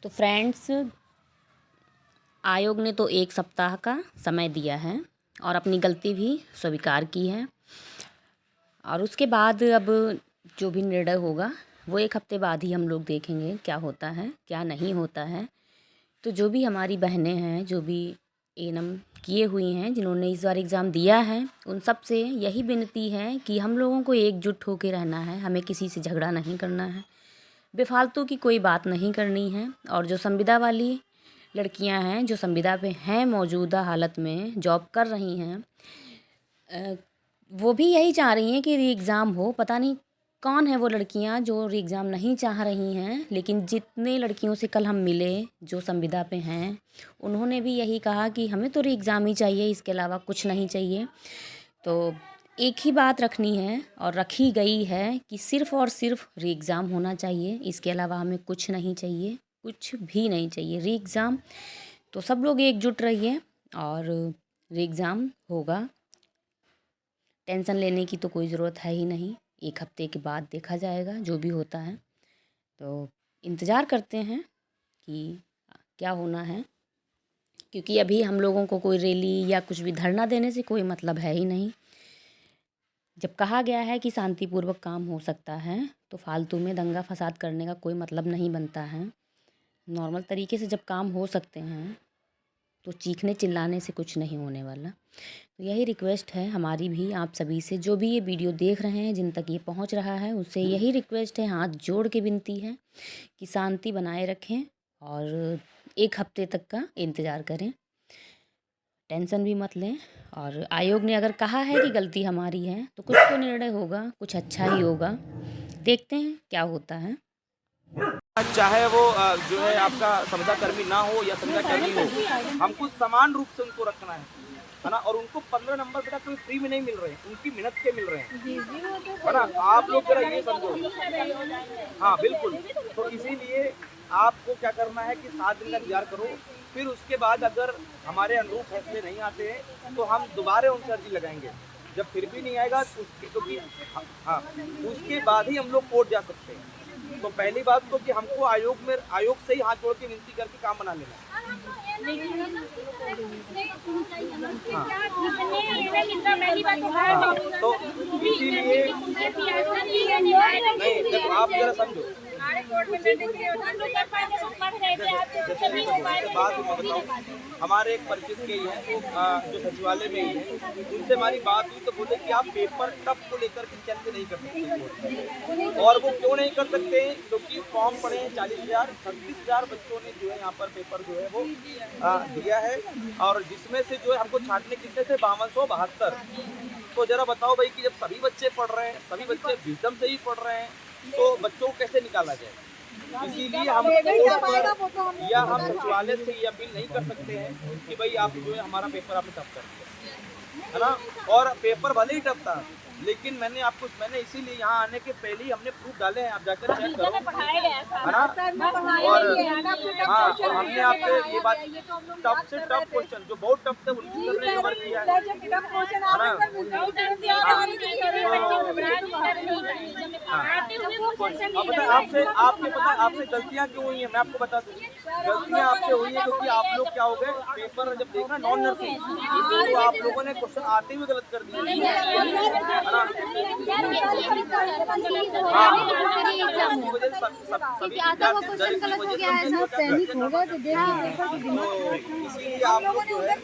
तो फ्रेंड्स, आयोग ने तो 1 सप्ताह का समय दिया है और अपनी गलती भी स्वीकार की है। और उसके बाद अब जो भी निर्णय होगा वो 1 हफ्ते बाद ही हम लोग देखेंगे क्या होता है क्या नहीं होता है। तो जो भी हमारी बहनें हैं, जो भी एएनएम किए हुई हैं, जिन्होंने इस बार एग्ज़ाम दिया है, उन सब से यही विनती है कि हम लोगों को एकजुट होकर रहना है। हमें किसी से झगड़ा नहीं करना है, बेफालतू की कोई बात नहीं करनी है। और जो संविदा वाली लड़कियां हैं, जो संविदा पे हैं, मौजूदा हालत में जॉब कर रही हैं, वो भी यही चाह रही हैं कि री एग्ज़ाम हो। पता नहीं कौन है वो लड़कियां जो री एग्ज़ाम नहीं चाह रही हैं, लेकिन जितने लड़कियों से कल हम मिले जो संविदा पे हैं, उन्होंने भी यही कहा कि हमें तो री एग्ज़ाम ही चाहिए, इसके अलावा कुछ नहीं चाहिए। तो एक ही बात रखनी है और रखी गई है कि सिर्फ़ और सिर्फ री एग्ज़ाम होना चाहिए, इसके अलावा हमें कुछ नहीं चाहिए, कुछ भी नहीं चाहिए। री एग्ज़ाम तो सब लोग एकजुट रहिए और री एग्ज़ाम होगा। टेंशन लेने की तो कोई ज़रूरत है ही नहीं। 1 हफ्ते के बाद देखा जाएगा जो भी होता है। तो इंतज़ार करते हैं कि क्या होना है, क्योंकि अभी हम लोगों को कोई रैली या कुछ भी धरना देने से कोई मतलब है ही नहीं। जब कहा गया है कि शांतिपूर्वक काम हो सकता है, तो फालतू में दंगा फसाद करने का कोई मतलब नहीं बनता है। नॉर्मल तरीके से जब काम हो सकते हैं तो चीखने चिल्लाने से कुछ नहीं होने वाला। तो यही रिक्वेस्ट है हमारी भी आप सभी से, जो भी ये वीडियो देख रहे हैं, जिन तक ये पहुंच रहा है, उससे यही रिक्वेस्ट है, हाथ जोड़ के विनती है कि शांति बनाए रखें और 1 हफ्ते तक का इंतज़ार करें। टेंशन भी मत लें। और आयोग ने अगर कहा है कि गलती हमारी है, तो कुछ तो निर्णय होगा, कुछ अच्छा ही होगा। देखते हैं क्या होता है। चाहे वो जो है आपका संविदा कर्मी ना हो या संविदा कर्मी हो, हमको समान रूप से उनको रखना है ना। और उनको 15 नंबर बेटा कोई फ्री में नहीं मिल रहे हैं, उनकी मेहनत के मिल रहे हैं, है ना। आप लोग जरा ये समझो। हाँ बिल्कुल। तो इसीलिए आपको क्या करना है कि 7 दिन का इंतजार करो। फिर उसके बाद अगर हमारे अनुरूप फैसले नहीं आते हैं तो हम दोबारा उनसे अर्जी लगाएंगे। जब फिर भी नहीं आएगा तो क्योंकि हाँ, उसके बाद ही हम लोग कोर्ट जा सकते हैं। तो पहली बात तो कि हमको आयोग से ही हाथ जोड़ के विनती करके काम बना लेना है। हाँ, तो इसीलिए नहीं, देखो आप जरा समझो। बात मैं बताऊँ, हमारे एक परिचित के ही हैं, वो जो सचिवालय में ही है, उनसे हमारी बात हुई तो बोले कि आप पेपर टफ को लेकर के नहीं कर सकते। और वो क्यों नहीं कर सकते? क्योंकि फॉर्म पड़े हैं 40,000, 36,000 बच्चों ने जो है यहाँ पर पेपर जो है वो दिया है। और जिसमें से जो है हमको छांटने कितने थे? 5272। तो जरा बताओ भाई कि जब सभी बच्चे पढ़ रहे हैं, सभी बच्चे विजडम से ही पढ़ रहे हैं, तो बच्चों को कैसे निकाला जाए? इसीलिए हम या हम सचिवालय से ये अपील नहीं कर सकते हैं कि भाई आप जो है हमारा पेपर आपने टफ कर दिया, है ना। और पेपर भले ही टफ था, लेकिन मैंने इसीलिए यहाँ आने के पहले ही हमने प्रूफ डाले हैं, आप जाकर चेक करो, है ना। और हाँ, और हमने आपसे ये बात, टफ से टफ क्वेश्चन जो बहुत टफ थे उनकी हमने कवर किया है ना। आपसे गलतियाँ क्यों हुई हैं मैं आपको बता दूँ। गलतियाँ आपसे हुई है क्योंकि आप लोग क्या हो गए, पेपर जब देखना नॉन नर्सिंग तो आप लोगों ने क्वेश्चन आते हुए गलत कर दिए, है ना। इसीलिए आप लोग जो है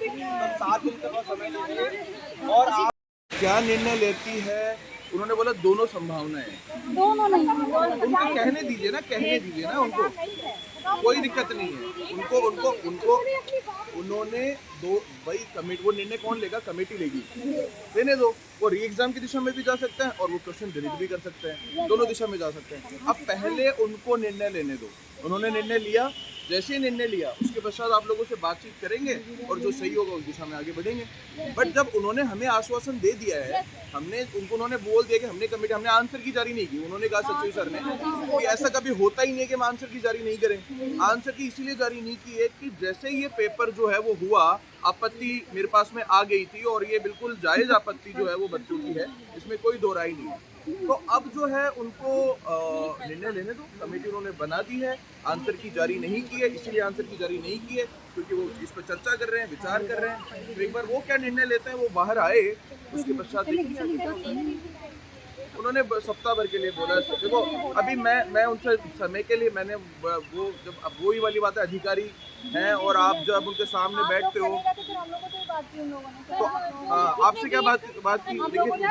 7 दिन का समय लीजिए। और आप क्या निर्णय लेती है? उन्होंने बोला दोनों संभावनाएं, दोनों नहीं, उनको कहने दीजिए ना उनको, कोई दिक्कत नहीं है। उनको उनको उनको उन्होंने दो भाई कमेटी, वो निर्णय कौन लेगा? कमेटी लेगी, देने दो। वो री एग्जाम की दिशा में भी जा सकते हैं और वो क्वेश्चन डिलीट भी कर सकते हैं, दोनों दिशा में जा सकते हैं। अब पहले उनको निर्णय लेने दो। उन्होंने निर्णय लिया, जैसे ही निर्णय लिया उसके पश्चात आप लोगों से बातचीत करेंगे और जो सही होगा उस दिशा में आगे बढ़ेंगे। बट जब उन्होंने हमें आश्वासन दे दिया है, उन्होंने बोल दिया कि हमने आंसर की जारी नहीं की। उन्होंने कहा सचिव सर ने कि ऐसा कभी होता ही नहीं है कि हम आंसर की जारी नहीं करें। आंसर की इसीलिए जारी नहीं की है कि जैसे ये पेपर जो है वो हुआ, आपत्ति मेरे पास में आ गई थी और ये बिल्कुल जायज आपत्ति जो है वो बच्चों की है, इसमें कोई दो राय नहीं है। तो अब जो है उनको निर्णय लेने दो, कमेटी उन्होंने बना दी है, आंसर की जारी नहीं की है, इसलिए आंसर की जारी नहीं की है क्योंकि वो इस पर चर्चा कर रहे हैं, विचार कर रहे हैं। तो एक बार वो क्या निर्णय लेते हैं वो बाहर आए, उसके पश्चात देखेंगे। उन्होंने सप्ताह भर के लिए बोला। देखो अभी मैं उनसे समय के लिए मैंने वो जब अब वही वाली बात है, अधिकारी हैं और आप जब उनके सामने बैठते हो तो आपसे क्या बात की देखिए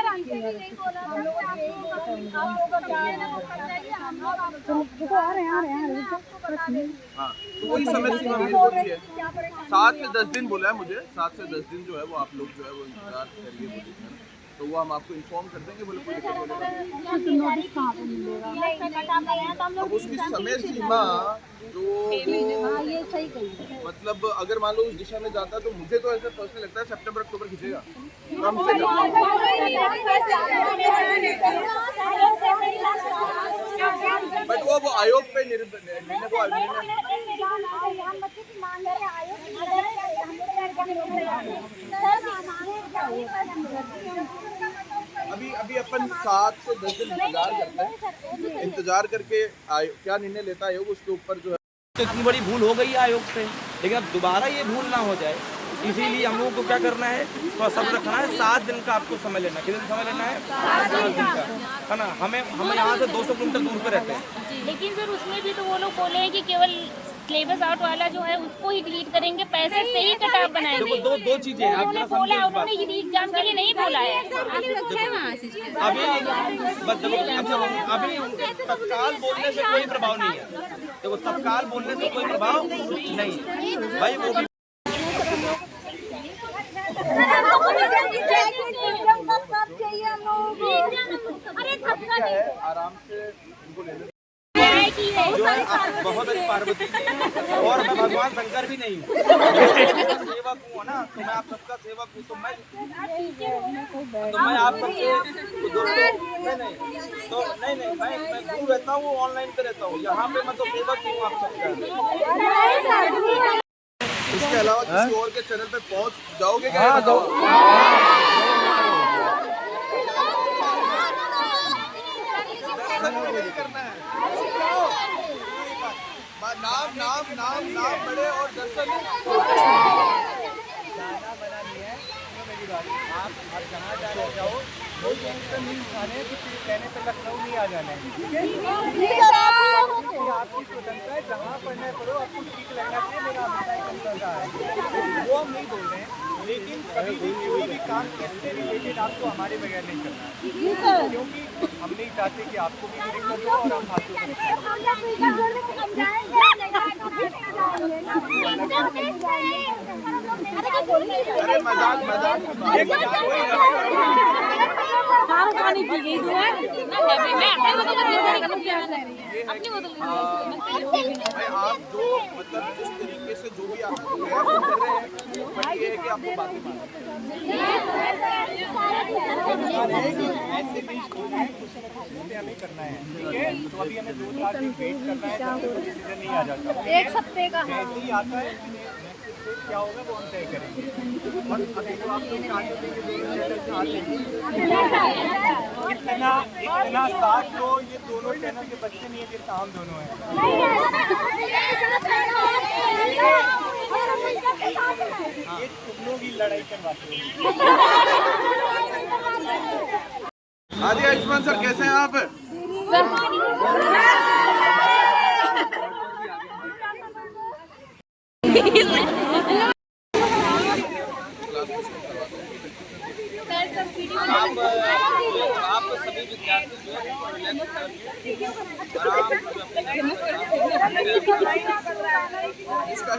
हाँ तो वही समय सीमा मेरे को भी है 7 से 10 दिन बोला है मुझे 7 से 10 दिन जो है वो आप लोग जो है वो इंतजार करिए बोलिए तो वो हम आपको इन्फॉर्म कर देंगे बोले अब उसकी समय सीमा जो मतलब अगर मान लो उस दिशा में जाता तो मुझे तो ऐसा पर्सनली लगता है सितंबर अक्टूबर खींचेगा कम से कम बट वो आयोग पे निर्णय को अभी अपन 7 से 10 दिन इंतजार करके क्या निर्णय लेता है उसके ऊपर जो है तो इतनी बड़ी भूल हो गई है आयोग से, लेकिन अब दोबारा ये भूल ना हो जाए इसीलिए हम लोगों को क्या करना है थोड़ा सब्र रखना है। 7 दिन का आपको समय लेना है। कितने दिन समय लेना है? 7 दिन का है ना। हम यहाँ से 200 किलोमीटर दूर पे रहते हैं। लेकिन सर उसमें भी तो वो लोग बोले हैं कि केवल सिलेबस आउट वाला जो है उसको ही डिलीट करेंगे, पैसे से ही कटाव बनाएंगे। देखो दो चीजें हैं, आप जरा समझिए इस बात। उन्होंने एग्जाम के लिए नहीं बोला है। अभी तत्काल बोलने से कोई प्रभाव नहीं है। देखो तत्काल बोलने से कोई प्रभाव नहीं भाई, वो भी आराम से इनको लेने जो है आप बहुत अच्छी पार्वती और मैं भगवान शंकर भी नहीं हूँ, सेवक हूँ ना, तो मैं आप सबका सेवक हूँ। तो मैं आप सबसे तो दोस्तों नहीं मैं दूर रहता हूँ, ऑनलाइन पे रहता हूँ, यहाँ पे मैं तो सेवक हूँ आप सबका। इसके अलावा किसी और के चैनल पे पहुंच जाओगे क्या? नाम बड़े और दर्शन गाना बना नहीं है। मेरी बात आप जहाँ जाने जाओ कोई टेंशन नहीं उठाने हैं, किसी के कहने पे लखनऊ नहीं आ जाना है। आपकी स्वतंत्रता है, जहाँ पढ़ना है पढ़ो, आपको ठीक लगना चाहिए, मेरा हमेशा स्वतंत्रता है, वो हम नहीं बोल रहे हैं। लेकिन कभी भी कोई भी काम इससे रिलेटेड आपको हमारे बगैर नहीं करना है, क्योंकि हम नहीं चाहते कि आपको भी दिक्कत हो और हम हाथों अरे मजाक पानी पी गई तू भाई आप जो मतलब जिस तरीके से जो भी आप प्रयास कर रहे हैं बट ये है कि आपको बातें ऐसे भी हमें करना है, ठीक है। तो अभी हमें 2-4 दिन वेट करना है, तब तक डिसीजन नहीं आ जाता। 1 हफ्ते का जैसे ही आता है क्या होगा वो हम तय करेंगे। और अभी तो आप लोग चाहते थे कि इतना साथ लो, ये दोनों चैनल के बच्चे नहीं है, ये काम दोनों है। ये तुम लोग ही लड़ाई करवाते हो। आदि आयुष्मान सर कैसे हैं आप? आप सभी विद्यार्थी जो है रिलैक्स करिए, आराम से इसका